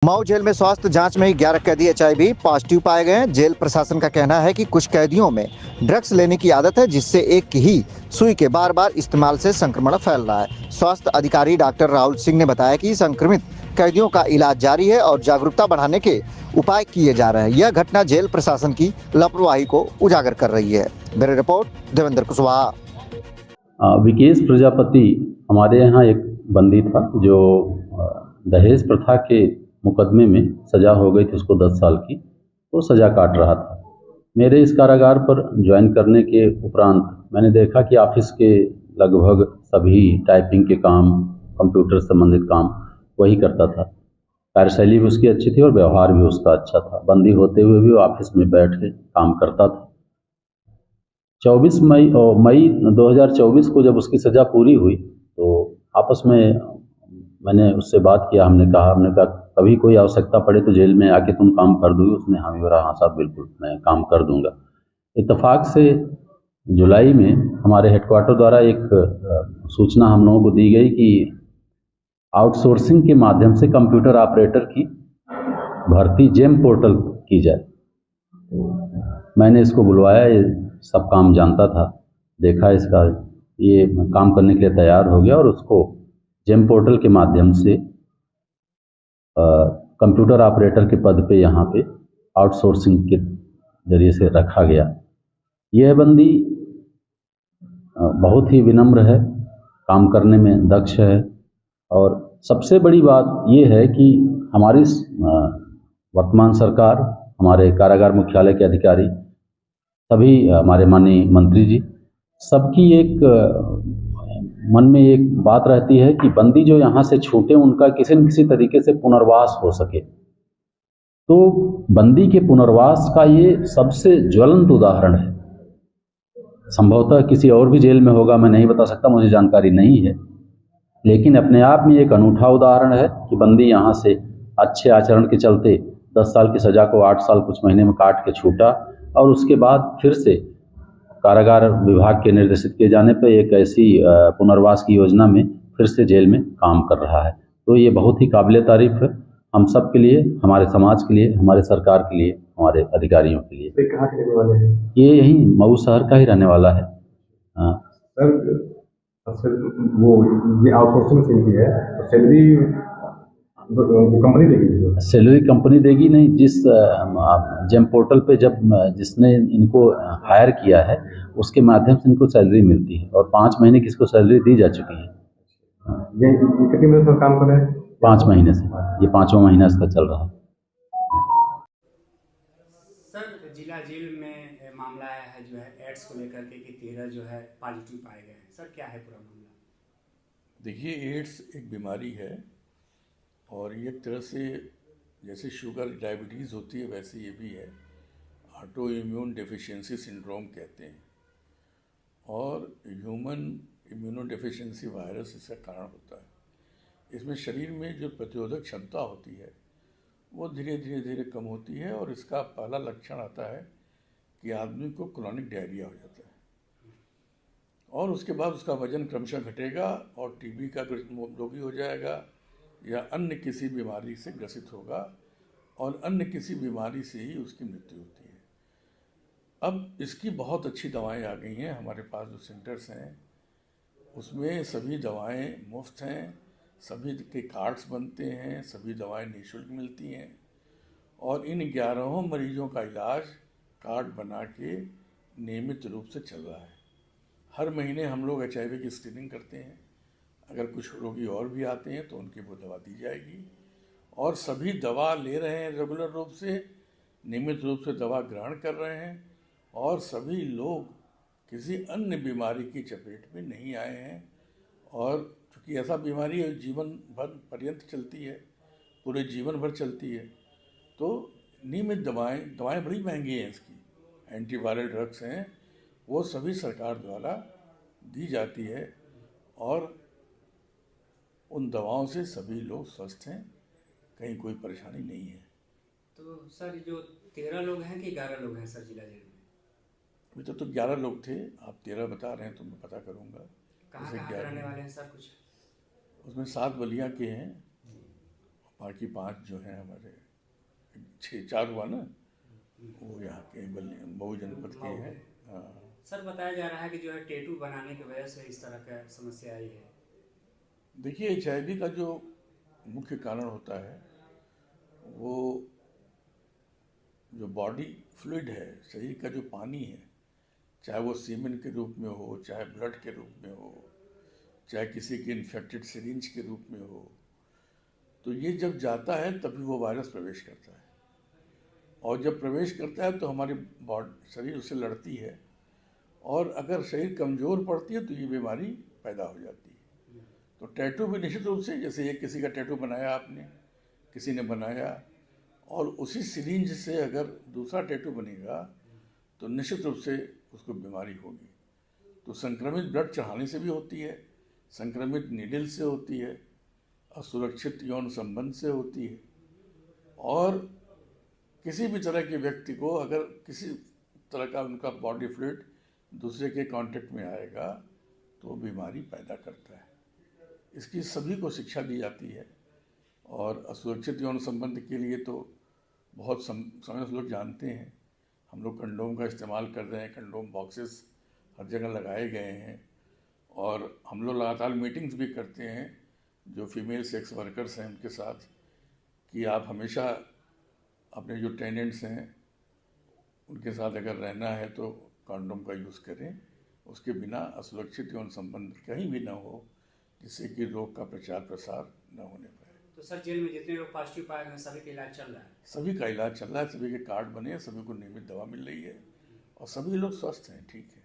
Mau jail में स्वास्थ्य जांच में ही 11 कैदी एचआईवी पॉजिटिव पाए गए हैं। जेल प्रशासन का कहना है कि कुछ कैदियों में ड्रग्स लेने की आदत है, जिससे एक ही सुई के बार बार इस्तेमाल से संक्रमण फैल रहा है। स्वास्थ्य अधिकारी डॉक्टर राहुल सिंह ने बताया कि संक्रमित कैदियों का इलाज जारी है और जागरूकता बढ़ाने के उपाय किए जा रहे हैं। यह घटना जेल प्रशासन की लापरवाही को उजागर कर रही है। Bureau report Devendra Kushwaha. विकेश प्रजापति हमारे यहाँ एक बंदी था जो दहेज प्रथा के मुकदमे में सज़ा हो गई थी उसको 10 साल की। वो सज़ा काट रहा था। मेरे इस कारागार पर ज्वाइन करने के उपरांत मैंने देखा कि ऑफिस के लगभग सभी टाइपिंग के काम, कंप्यूटर संबंधित काम वही करता था। कार्यशैली भी उसकी अच्छी थी और व्यवहार भी उसका अच्छा था। बंदी होते हुए भी वो ऑफिस में बैठ के काम करता था। 24 मई 2024 को जब उसकी सज़ा पूरी हुई तो आपस में मैंने उससे बात किया। हमने कहा कभी कोई आवश्यकता पड़े तो जेल में आके तुम काम कर दोगे? उसने हाँ बोला, हाँ साहब बिल्कुल मैं काम कर दूंगा। इत्तेफाक से जुलाई में हमारे हेडक्वार्टर द्वारा एक सूचना हम लोगों को दी गई कि आउटसोर्सिंग के माध्यम से कंप्यूटर ऑपरेटर की भर्ती जेम पोर्टल की जाए। मैंने इसको बुलवाया, ये सब काम जानता था, देखा इसका ये काम करने के लिए तैयार हो गया और उसको जेम पोर्टल के माध्यम से कंप्यूटर ऑपरेटर के पद पे यहाँ पे आउटसोर्सिंग के जरिए से रखा गया। यह बंदी बहुत ही विनम्र है, काम करने में दक्ष है और सबसे बड़ी बात यह है कि हमारी वर्तमान सरकार, हमारे कारागार मुख्यालय के अधिकारी, सभी हमारे माननीय मंत्री जी, सबकी एक मन में एक बात रहती है कि बंदी जो यहाँ से छूटे उनका किसी न किसी तरीके से पुनर्वास हो सके। तो बंदी के पुनर्वास का ये सबसे ज्वलंत उदाहरण है। संभवतः किसी और भी जेल में होगा, मैं नहीं बता सकता, मुझे जानकारी नहीं है, लेकिन अपने आप में एक अनूठा उदाहरण है कि बंदी यहाँ से अच्छे आचरण के चलते 10 साल की सज़ा को 8 साल कुछ महीने में काट के छूटा और उसके बाद फिर से कारागार विभाग के निर्देशित किए जाने पर एक ऐसी पुनर्वास की योजना में फिर से जेल में काम कर रहा है। तो ये बहुत ही काबिल तारीफ है हम सब के लिए, हमारे समाज के लिए, हमारे सरकार के लिए, हमारे अधिकारियों के लिए। कहाँ के रहने वाले हैं? ये यहीं मऊ शहर का ही रहने वाला है। सर वो ये आउटसोर्सिंग से की है तो सैलरी वो कंपनी देगी? सैलरी कंपनी देगी नहीं, जिस जेम पोर्टल पे जब जिसने इनको हायर किया है उसके माध्यम से इनको सैलरी मिलती है और 5 महीने की इसको सैलरी दी जा चुकी है। ये कितने महीने से काम कर रहे हैं? 5 महीने से, ये 5वां महीना इसका चल रहा है। सर जिला जेल में मामला आया है जो है एड्स को लेकर के कि 13 जो है पॉजिटिव पाए गए हैं। सर क्या है पूरा मामला? देखिए, एड्स एक बीमारी है और ये एक तरह से जैसे शुगर डायबिटीज़ होती है वैसे ये भी है। ऑटो इम्यून डेफिशिएंसी सिंड्रोम कहते हैं और ह्यूमन इम्यूनो डेफिशिएंसी वायरस इसका कारण होता है। इसमें शरीर में जो प्रतिरोधक क्षमता होती है वो धीरे धीरे कम होती है और इसका पहला लक्षण आता है कि आदमी को क्रोनिक डायरिया हो जाता है और उसके बाद उसका वजन क्रमशः घटेगा और टीबी का रोगी हो जाएगा या अन्य किसी बीमारी से ग्रसित होगा और अन्य किसी बीमारी से ही उसकी मृत्यु होती है। अब इसकी बहुत अच्छी दवाएं आ गई हैं। हमारे पास जो सेंटर्स हैं उसमें सभी दवाएं मुफ्त हैं, सभी के कार्ड्स बनते हैं, सभी दवाएं निःशुल्क मिलती हैं और इन 11 मरीजों का इलाज कार्ड बना के नियमित रूप से चल रहा है। हर महीने हम लोग HIV की स्क्रीनिंग करते हैं। अगर कुछ रोगी और भी आते हैं तो उनकी वो दवा दी जाएगी और सभी दवा ले रहे हैं रेगुलर रूप से, नियमित रूप से दवा ग्रहण कर रहे हैं और सभी लोग किसी अन्य बीमारी की चपेट में नहीं आए हैं। और चूँकि ऐसा बीमारी है जीवन भर पर्यंत चलती है, पूरे जीवन भर चलती है, तो नियमित दवाएं बड़ी महंगी हैं। इसकी एंटीवायरल ड्रग्स हैं, वो सभी सरकार द्वारा दी जाती है और उन दवाओं से सभी लोग स्वस्थ हैं, कहीं कोई परेशानी नहीं है। तो सर जो 13 लोग हैं कि 11 लोग हैं सर जिला जेल में? अभी तो 11 लोग थे, आप 13 बता रहे हैं तो मैं पता करूँगा। कहाँ के रहने वाले हैं सर कुछ? उसमें 7 बलिया के हैं, बाकी 5 जो हैं हमारे 4 हुआ ना, वो यहाँ के मऊ जनपद के हैं। हाँ। सर बताया जा रहा है कि जो है टैटू बनाने की वजह से इस तरह का समस्या आई है। देखिए HIV का जो मुख्य कारण होता है वो जो बॉडी फ्लूइड है, शरीर का जो पानी है, चाहे वो सीमेन के रूप में हो, चाहे ब्लड के रूप में हो, चाहे किसी के इन्फेक्टेड सिरिंज के रूप में हो, तो ये जब जाता है तभी वो वायरस प्रवेश करता है। और जब प्रवेश करता है तो हमारी बॉडी शरीर उससे लड़ती है, और अगर शरीर कमज़ोर पड़ती है तो ये बीमारी पैदा हो जाती है। तो टैटू भी निश्चित रूप से, जैसे ये किसी का टैटू बनाया आपने, किसी ने बनाया, और उसी सिरिंज से अगर दूसरा टैटू बनेगा तो निश्चित रूप से उसको बीमारी होगी। तो संक्रमित ब्लड चढ़ाने से भी होती है, संक्रमित नीडल से होती है, असुरक्षित यौन संबंध से होती है, और किसी भी तरह के व्यक्ति को अगर किसी तरह का उनका बॉडी फ्लूइड दूसरे के कांटेक्ट में आएगा तो बीमारी पैदा करता है। इसकी सभी को शिक्षा दी जाती है। और असुरक्षित यौन संबंध के लिए तो बहुत समय से लोग जानते हैं। हम लोग कंडोम का इस्तेमाल कर रहे हैं, कंडोम बॉक्सेस हर जगह लगाए गए हैं, और हम लोग लगातार मीटिंग्स भी करते हैं जो फीमेल सेक्स वर्कर्स हैं उनके साथ, कि आप हमेशा अपने जो टेनेंट्स हैं उनके साथ अगर रहना है तो कंडोम का यूज़ करें, उसके बिना असुरक्षित यौन संबंध कहीं भी ना हो, जिससे कि रोग का प्रचार प्रसार न होने पाए। तो सर जेल में जितने लोग पॉजिटिव पाए गए हैं सभी का इलाज चल रहा है? सभी का इलाज चल रहा है, सभी के कार्ड बने हैं, सभी को नियमित दवा मिल रही है, और सभी लोग स्वस्थ हैं, ठीक है।